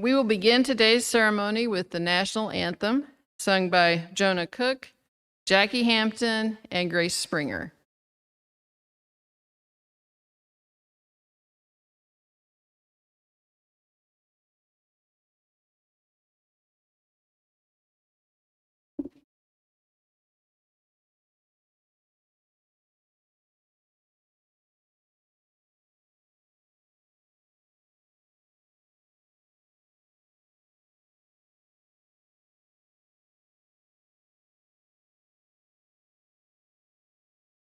We will begin today's ceremony with the national anthem, sung by Jonah Cook, Jackie Hampton, and Grace Springer.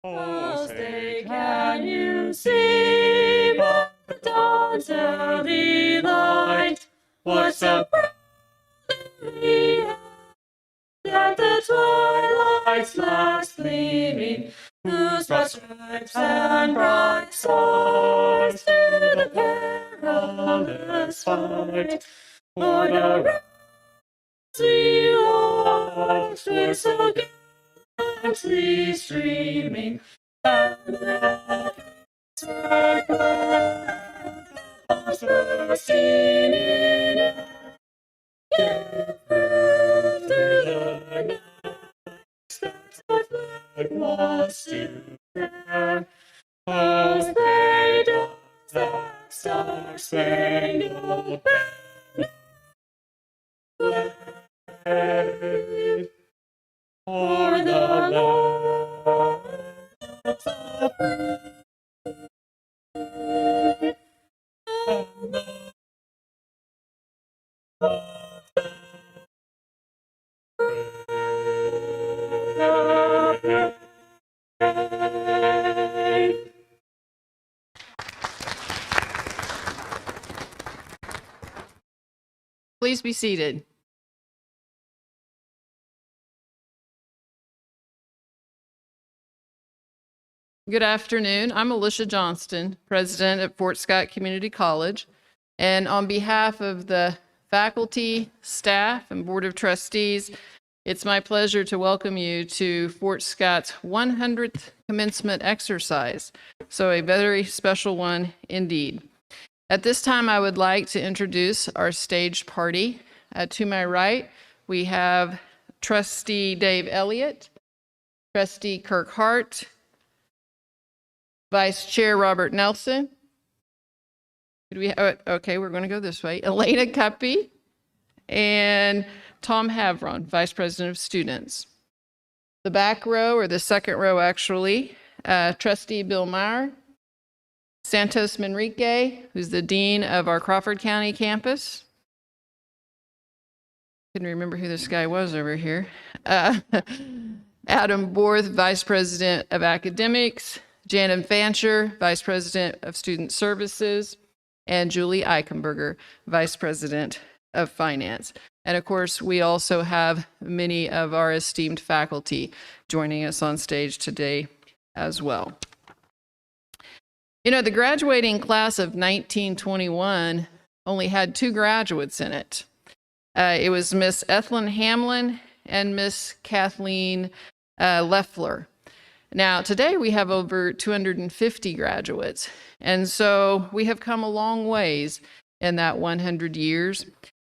Oh, say, can you see by the dawn's early light what so proudly at the twilight's last gleaming, whose broad stripes and bright stars through the perilous fight o'er the rosy oaks were so gallantly streaming, and the rapids were seen in air, gave proof through the night that the flag was still there. As they danced that star-spangled banner waved o'er the land of the free and the Please be seated. Good afternoon. I'm Alicia Johnston, president at Fort Scott Community College. And on behalf of the faculty, staff, and board of trustees, it's my pleasure to welcome you to Fort Scott's 100th commencement exercise. So a very special one indeed. At this time, I would like to introduce our stage party. To my right, we have Trustee Dave Elliott, Trustee Kirk Hart, Vice Chair Robert Nelson. Okay, we're going to go this way. Elena Cuppy and Tom Havron, Vice President of Students. The back row, or the second row actually, Trustee Bill Meyer, Santos Manrique, who's the Dean of our Crawford County campus. Couldn't remember who this guy was over here. Adam Borth, Vice President of Academics, Janet Fancher, Vice President of Student Services, and Julie Eichenberger, Vice President of Finance. And of course, we also have many of our esteemed faculty joining us on stage today as well. You know, the graduating class of 1921 only had 2 graduates in it. It was Miss Ethlyn Hamlin and Miss Kathleen Leffler. Now, today we have over 250 graduates, and so we have come a long ways in that 100 years.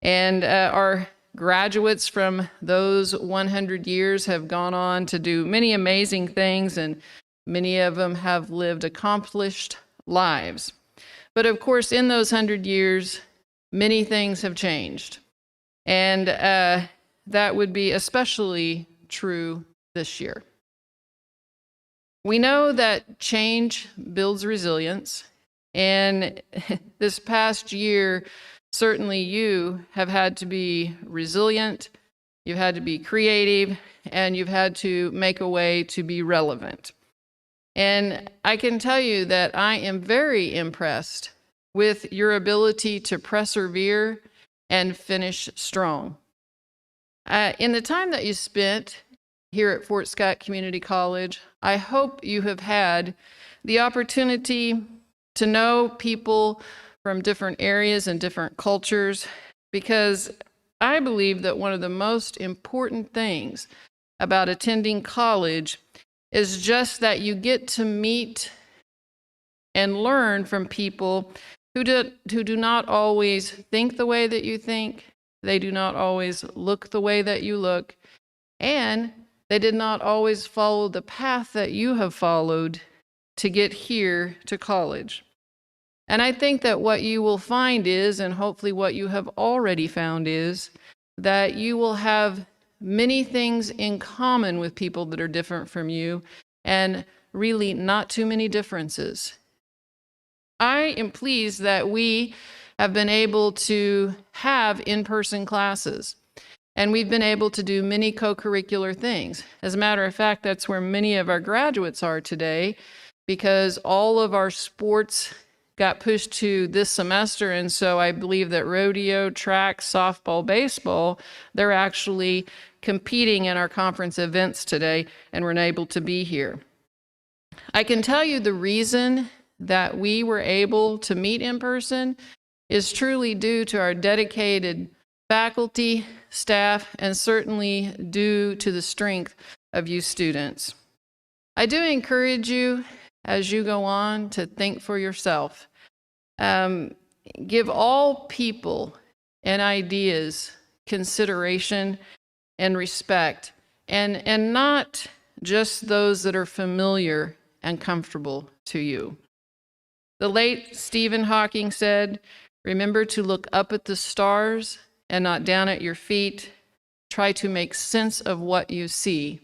And our graduates from those 100 years have gone on to do many amazing things, and many of them have lived accomplished lives. But of course, in those 100 years, many things have changed. And that would be especially true this year. We know that change builds resilience, and this past year, certainly you have had to be resilient, you've had to be creative, and you've had to make a way to be relevant. And I can tell you that I am very impressed with your ability to persevere and finish strong. In the time that you spent here at Fort Scott Community College, I hope you have had the opportunity to know people from different areas and different cultures, because I believe that one of the most important things about attending college is just that you get to meet and learn from people who do not always think the way that you think. They do not always look the way that you look. And they did not always follow the path that you have followed to get here to college. And I think that what you will find is, and hopefully what you have already found is, that you will have many things in common with people that are different from you, and really not too many differences. I am pleased that we have been able to have in-person classes, and we've been able to do many co-curricular things. As a matter of fact, that's where many of our graduates are today, because all of our sports got pushed to this semester, and so I believe that rodeo, track, softball, baseball, they're actually competing in our conference events today, and we're able to be here. I can tell you the reason that we were able to meet in person is truly due to our dedicated faculty, staff, and certainly due to the strength of you students. I do encourage you as you go on to think for yourself. Give all people and ideas consideration and respect, and not just those that are familiar and comfortable to you. The late Stephen Hawking said, "Remember to look up at the stars and not down at your feet. Try to make sense of what you see.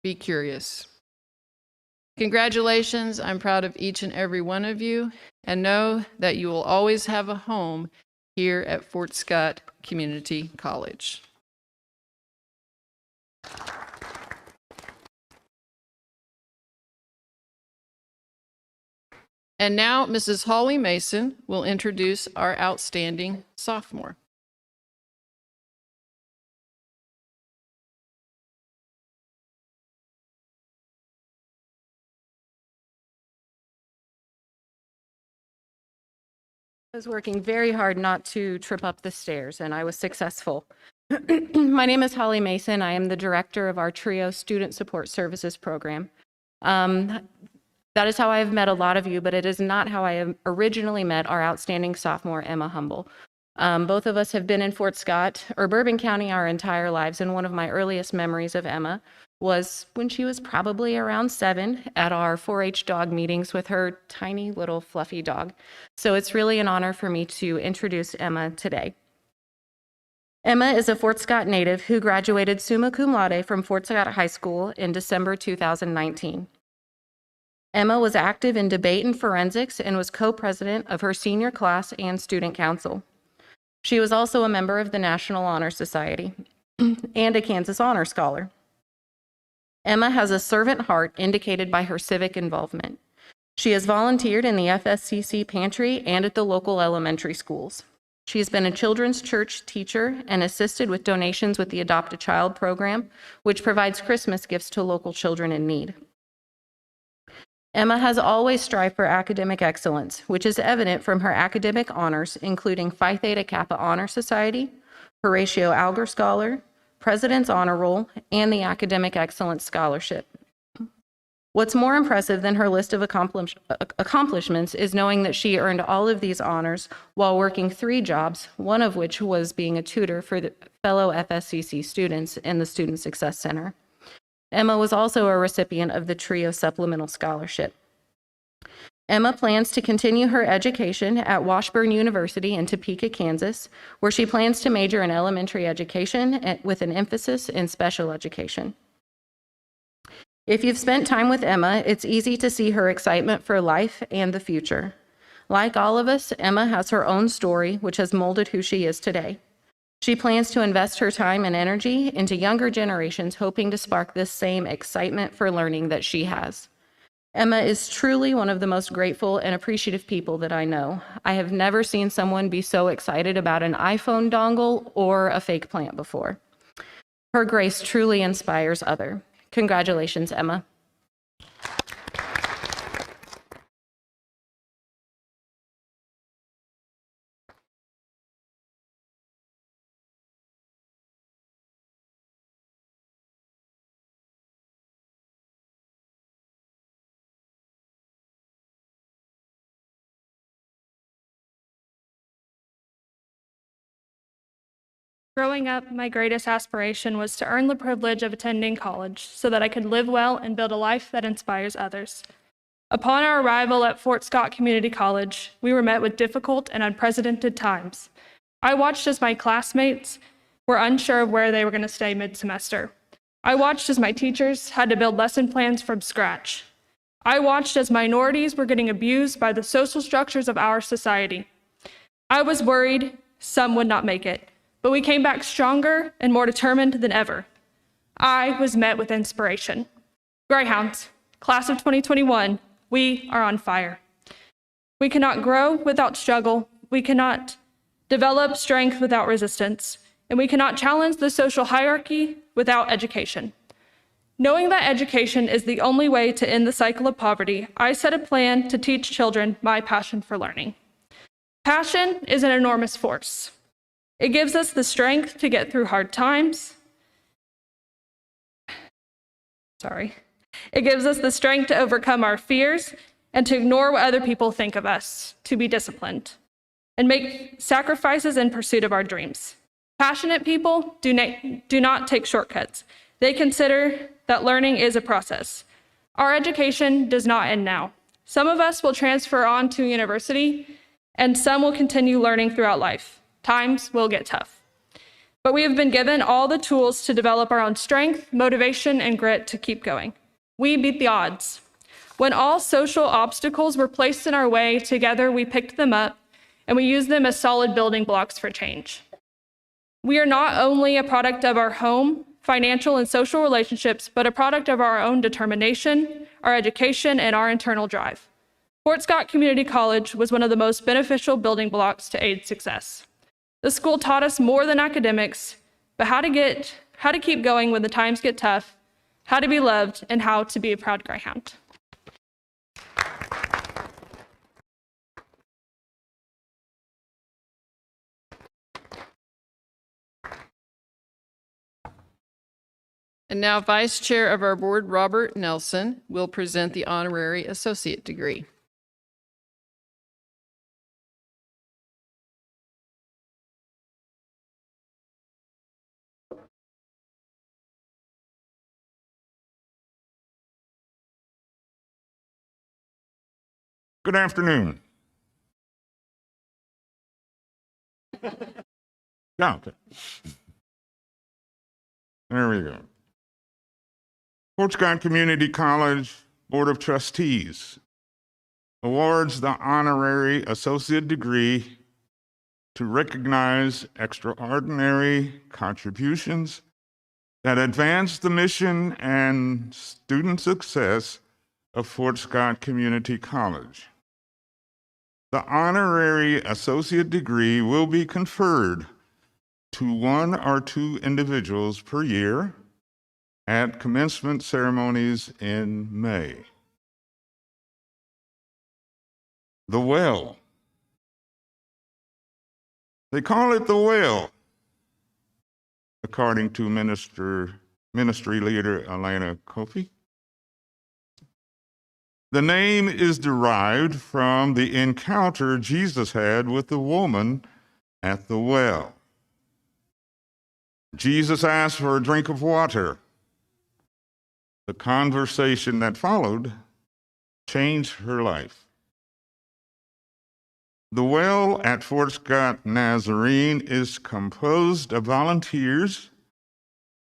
Be curious." Congratulations. I'm proud of each and every one of you, and know that you will always have a home here at Fort Scott Community College. And now Mrs. Holly Mason will introduce our outstanding sophomore. I was working very hard not to trip up the stairs, and I was successful. My name is Holly Mason. I am the director of our TRIO Student Support Services program. That is how I have met a lot of you, but it is not how I originally met our outstanding sophomore, Emma Humble. Both of us have been in Fort Scott or Bourbon County our entire lives, and one of my earliest memories of Emma was when she was probably around 7 at our 4-H dog meetings with her tiny little fluffy dog. So it's really an honor for me to introduce Emma today. Emma is a Fort Scott native who graduated summa cum laude from Fort Scott High School in December 2019. Emma was active in debate and forensics and was co-president of her senior class and student council. She was also a member of the National Honor Society and a Kansas Honor Scholar. Emma has a servant heart indicated by her civic involvement. She has volunteered in the FSCC pantry and at the local elementary schools. She has been a children's church teacher and assisted with donations with the Adopt a Child program, which provides Christmas gifts to local children in need. Emma has always strived for academic excellence, which is evident from her academic honors, including Phi Theta Kappa Honor Society, Horatio Alger Scholar, President's Honor Roll, and the Academic Excellence Scholarship. What's more impressive than her list of accomplishments is knowing that she earned all of these honors while working 3 jobs, one of which was being a tutor for the fellow FSCC students in the Student Success Center. Emma was also a recipient of the TRIO Supplemental Scholarship. Emma plans to continue her education at Washburn University in Topeka, Kansas, where she plans to major in elementary education with an emphasis in special education. If you've spent time with Emma, it's easy to see her excitement for life and the future. Like all of us, Emma has her own story, which has molded who she is today. She plans to invest her time and energy into younger generations, hoping to spark this same excitement for learning that she has. Emma is truly one of the most grateful and appreciative people that I know. I have never seen someone be so excited about an iPhone dongle or a fake plant before. Her grace truly inspires others. Congratulations, Emma. Growing up, my greatest aspiration was to earn the privilege of attending college so that I could live well and build a life that inspires others. Upon our arrival at Fort Scott Community College, we were met with difficult and unprecedented times. I watched as my classmates were unsure of where they were going to stay mid-semester. I watched as my teachers had to build lesson plans from scratch. I watched as minorities were getting abused by the social structures of our society. I was worried some would not make it, but we came back stronger and more determined than ever. I was met with inspiration. Greyhounds, class of 2021, we are on fire. We cannot grow without struggle. We cannot develop strength without resistance. And we cannot challenge the social hierarchy without education. Knowing that education is the only way to end the cycle of poverty, I set a plan to teach children my passion for learning. Passion is an enormous force. It gives us the strength to get through hard times. It gives us the strength to overcome our fears and to ignore what other people think of us, to be disciplined, and make sacrifices in pursuit of our dreams. Passionate people do not take shortcuts. They consider that learning is a process. Our education does not end now. Some of us will transfer on to university, and some will continue learning throughout life. Times will get tough. But we have been given all the tools to develop our own strength, motivation, and grit to keep going. We beat the odds. When all social obstacles were placed in our way, together we picked them up, and we used them as solid building blocks for change. We are not only a product of our home, financial, and social relationships, but a product of our own determination, our education, and our internal drive. Fort Scott Community College was one of the most beneficial building blocks to aid success. The school taught us more than academics, but how to keep going when the times get tough, how to be loved, and how to be a proud Greyhound. And now Vice Chair of our board, Robert Nelson, will present the honorary associate degree. Good afternoon. Yeah, okay. There we go. Fort Scott Community College Board of Trustees awards the honorary associate degree to recognize extraordinary contributions that advance the mission and student success of Fort Scott Community College. The honorary associate degree will be conferred to one or two individuals per year at commencement ceremonies in May. The Well. They call it the Well, according to ministry leader Elena Kofi. The name is derived from the encounter Jesus had with the woman at the well. Jesus asked for a drink of water. The conversation that followed changed her life. The well at Fort Scott Nazarene is composed of volunteers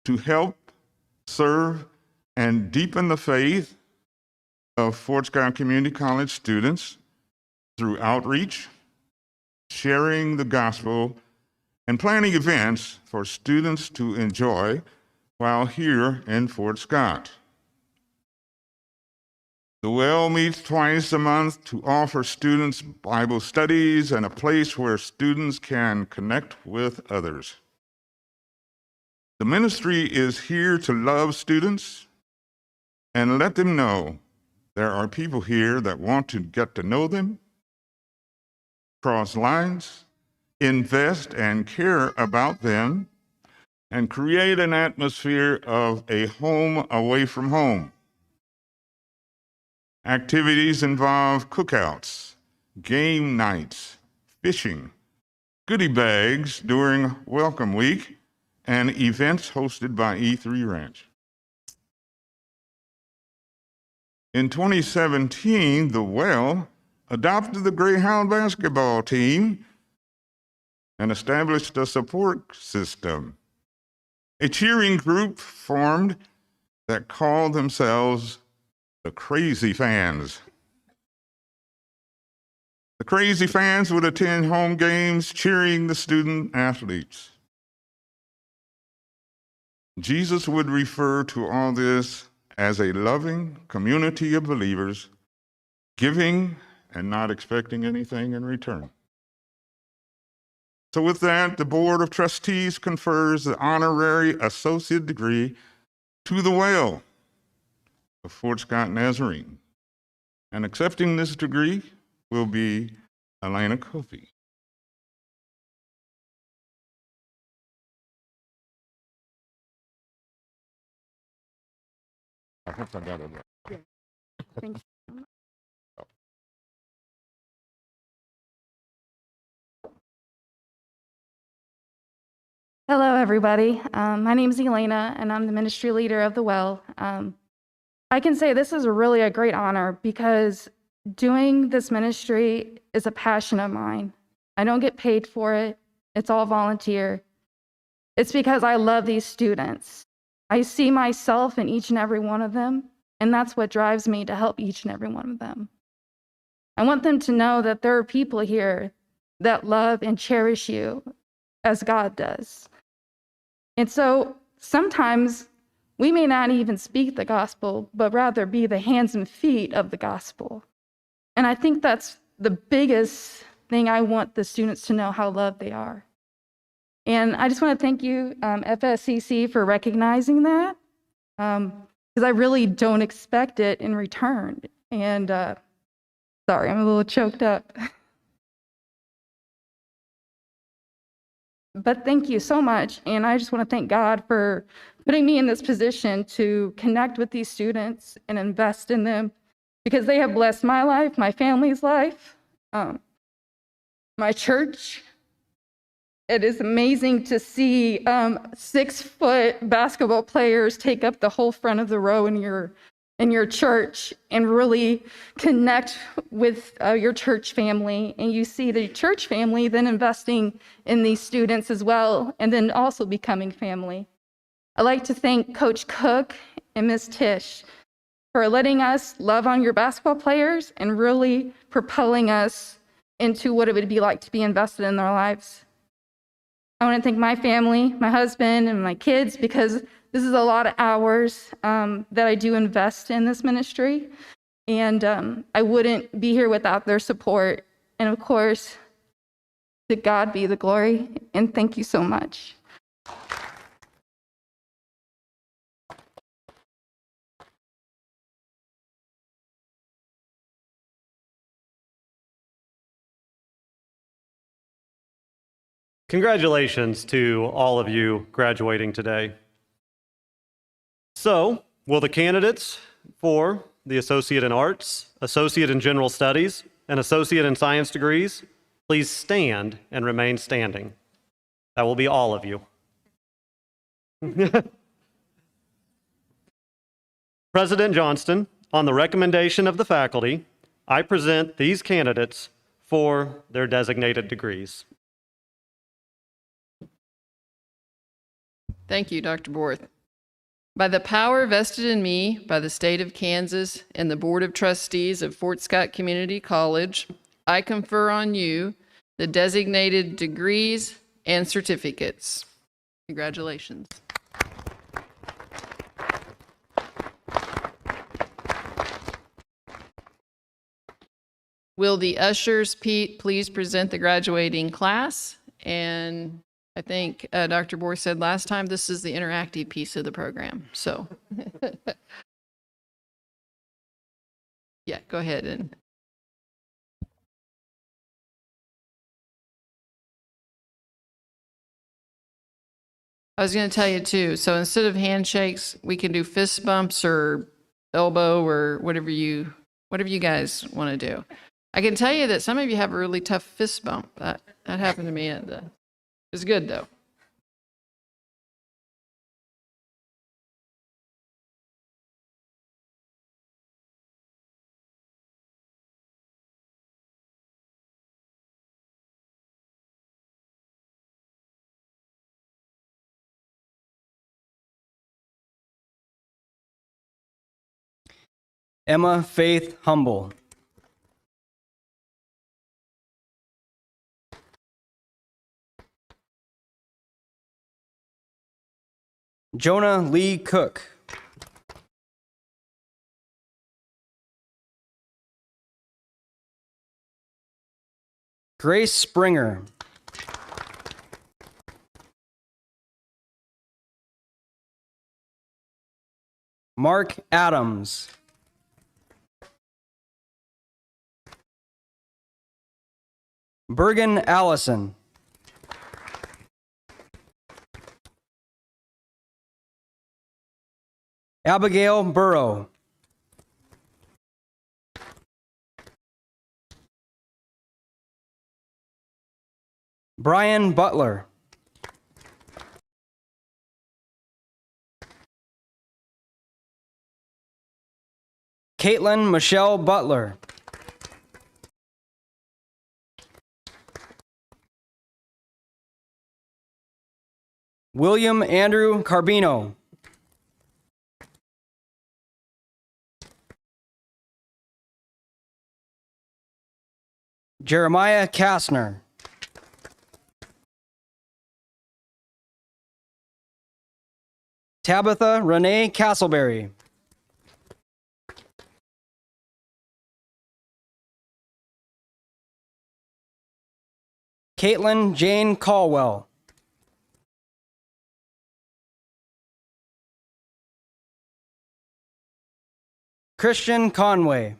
to help, serve, and deepen the faith of Fort Scott Community College students through outreach, sharing the gospel, and planning events for students to enjoy while here in Fort Scott. The Well meets twice a month to offer students Bible studies and a place where students can connect with others. The ministry is here to love students and let them know there are people here that want to get to know them, cross lines, invest and care about them, and create an atmosphere of a home away from home. Activities involve cookouts, game nights, fishing, goodie bags during Welcome Week, and events hosted by E3 Ranch. In 2017, the Well adopted the Greyhound basketball team and established a support system. A cheering group formed that called themselves the Crazy Fans. The Crazy Fans would attend home games cheering the student athletes. Jesus would refer to all this as a loving community of believers, giving and not expecting anything in return. So with that, the Board of Trustees confers the honorary associate degree to the Well of Fort Scott Nazarene. And accepting this degree will be Elena Kofi. I hope I got it right. Thank you. Hello, everybody. My name is Elena, and I'm the ministry leader of the Well. I can say this is really a great honor because doing this ministry is a passion of mine. I don't get paid for it. It's all volunteer. It's because I love these students. I see myself in each and every one of them, and that's what drives me to help each and every one of them. I want them to know that there are people here that love and cherish you as God does. And so sometimes we may not even speak the gospel, but rather be the hands and feet of the gospel. And I think that's the biggest thing I want the students to know, how loved they are. And I just want to thank you, FSCC, for recognizing that, because I really don't expect it in return. And sorry, I'm a little choked up. But thank you so much. And I just want to thank God for putting me in this position to connect with these students and invest in them, because they have blessed my life, my family's life, my church. It is amazing to see 6-foot basketball players take up the whole front of the row in your church and really connect with your church family. And you see the church family then investing in these students as well, and then also becoming family. I'd like to thank Coach Cook and Ms. Tish for letting us love on your basketball players and really propelling us into what it would be like to be invested in their lives. I want to thank my family, my husband, and my kids, because this is a lot of hours that I do invest in this ministry. And I wouldn't be here without their support. And of course, to God be the glory. And thank you so much. Congratulations to all of you graduating today. So, will the candidates for the Associate in Arts, Associate in General Studies, and Associate in Science degrees please stand and remain standing? That will be all of you. President Johnston, on the recommendation of the faculty, I present these candidates for their designated degrees. Thank you, Dr. Borth. By the power vested in me by the state of Kansas and the Board of Trustees of Fort Scott Community College, I confer on you the designated degrees and certificates. Congratulations. Will the ushers, Pete, please present the graduating class? And I think Dr. Borth said last time, this is the interactive piece of the program. So, yeah, go ahead. And I was going to tell you too. So instead of handshakes, we can do fist bumps or elbow or whatever you guys want to do. I can tell you that some of you have a really tough fist bump. That happened to me at the. It was good though. Emma Faith Humble. Jonah Lee Cook. Grace Springer. Mark Adams. Bergen Allison. Abigail Burrow. Brian Butler. Caitlin Michelle Butler. William Andrew Carbino. Jeremiah Kastner. Tabitha Renee Castleberry. Caitlin Jane Caldwell. Christian Conway.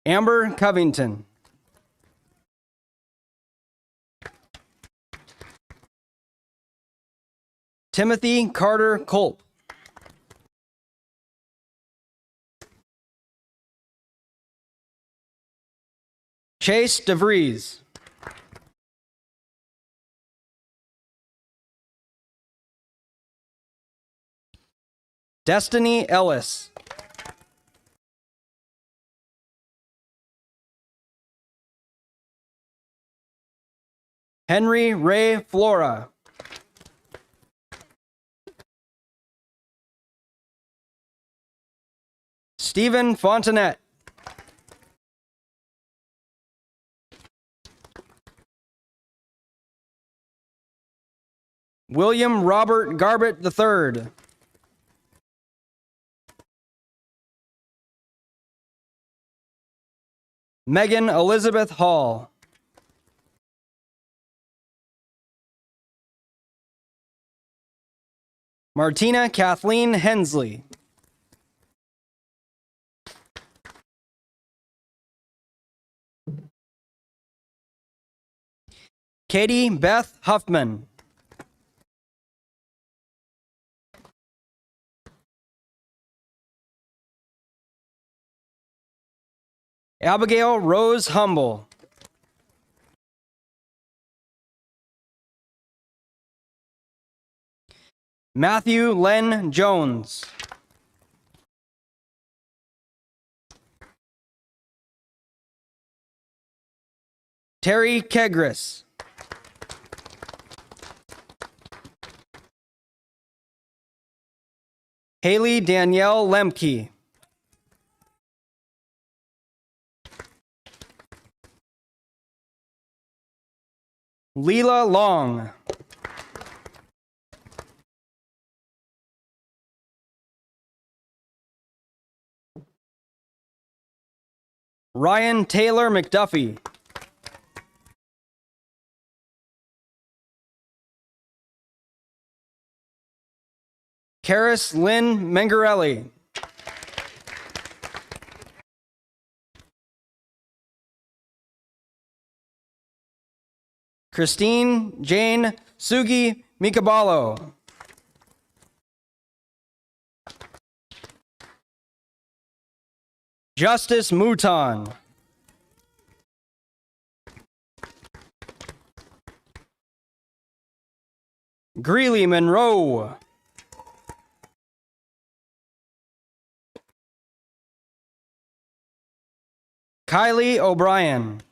Amber Covington. Timothy Carter Culp. Chase DeVries. Destiny Ellis. Henry Ray Flora. Stephen Fontanet. William Robert Garbett III. Megan Elizabeth Hall. Martina Kathleen Hensley. Katie Beth Huffman. Abigail Rose Humble. Matthew Len Jones. Terry Kegris. Haley Danielle Lemke. Leela Long. Ryan Taylor McDuffie. Karis Lynn Mengarelli. Christine Jane Sugi Mikabalo. Justice Mouton. Greeley Monroe. Kylie O'Brien.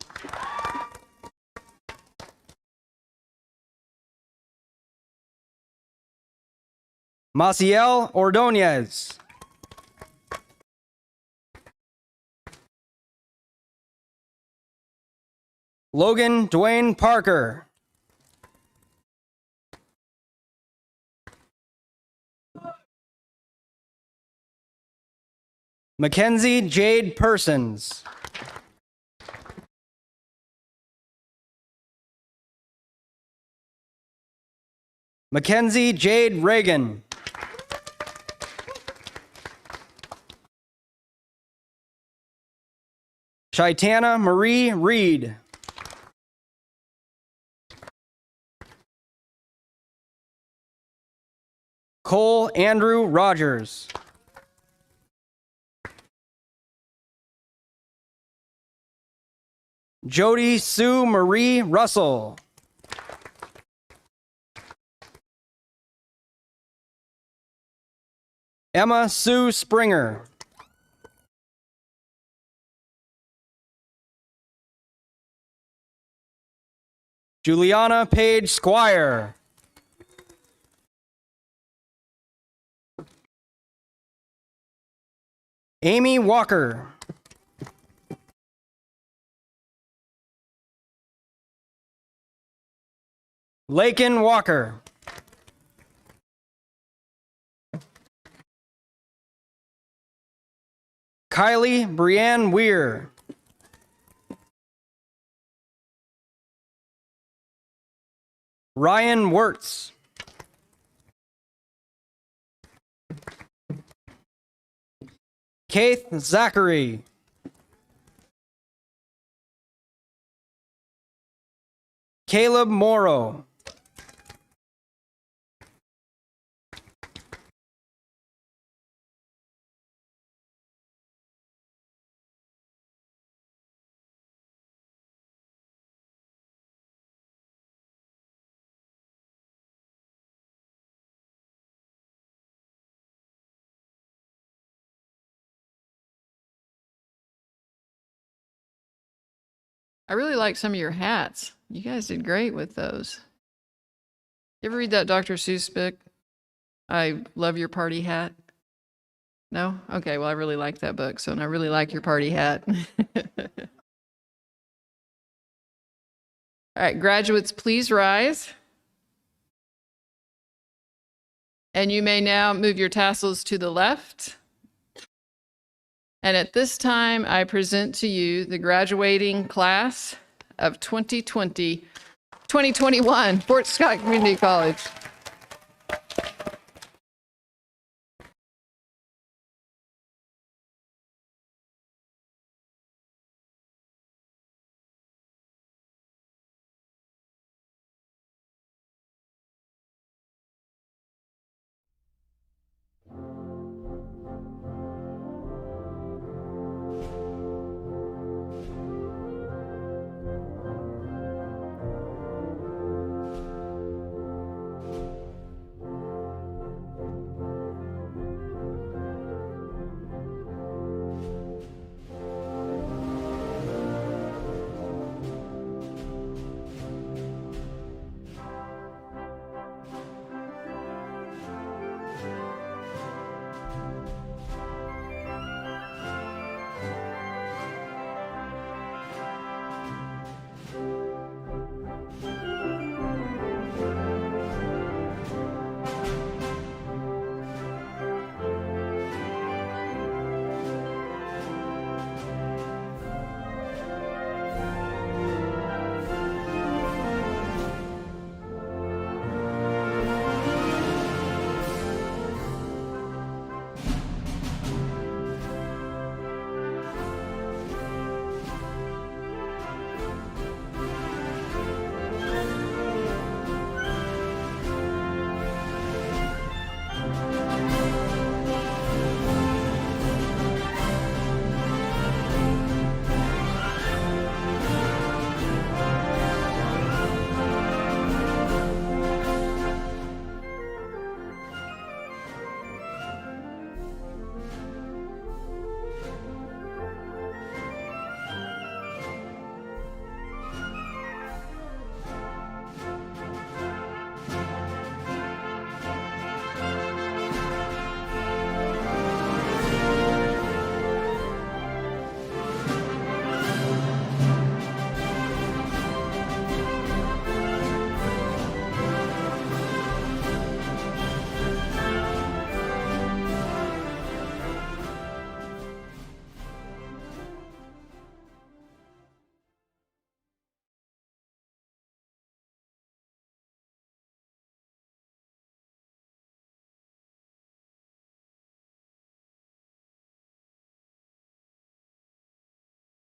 Maciel Ordonez. Logan Dwayne Parker. Mackenzie Jade Persons. Mackenzie Jade Reagan. Shaitana Marie Reed. Cole Andrew Rogers. Jody Sue Marie Russell. Emma Sue Springer. Juliana Page Squire. Amy Walker. Lakin Walker. Kylie Brianne Weir. Ryan Wirtz. Keith Zachary. Caleb Morrow. I really like some of your hats. You guys did great with those. You ever read that Dr. Seuss book? I Love Your Party Hat. No? Okay, well, I really like that book, so and I really like your party hat. All right, graduates, please rise. And you may now move your tassels to the left. And at this time, I present to you the graduating class of 2021, Fort Scott Community College.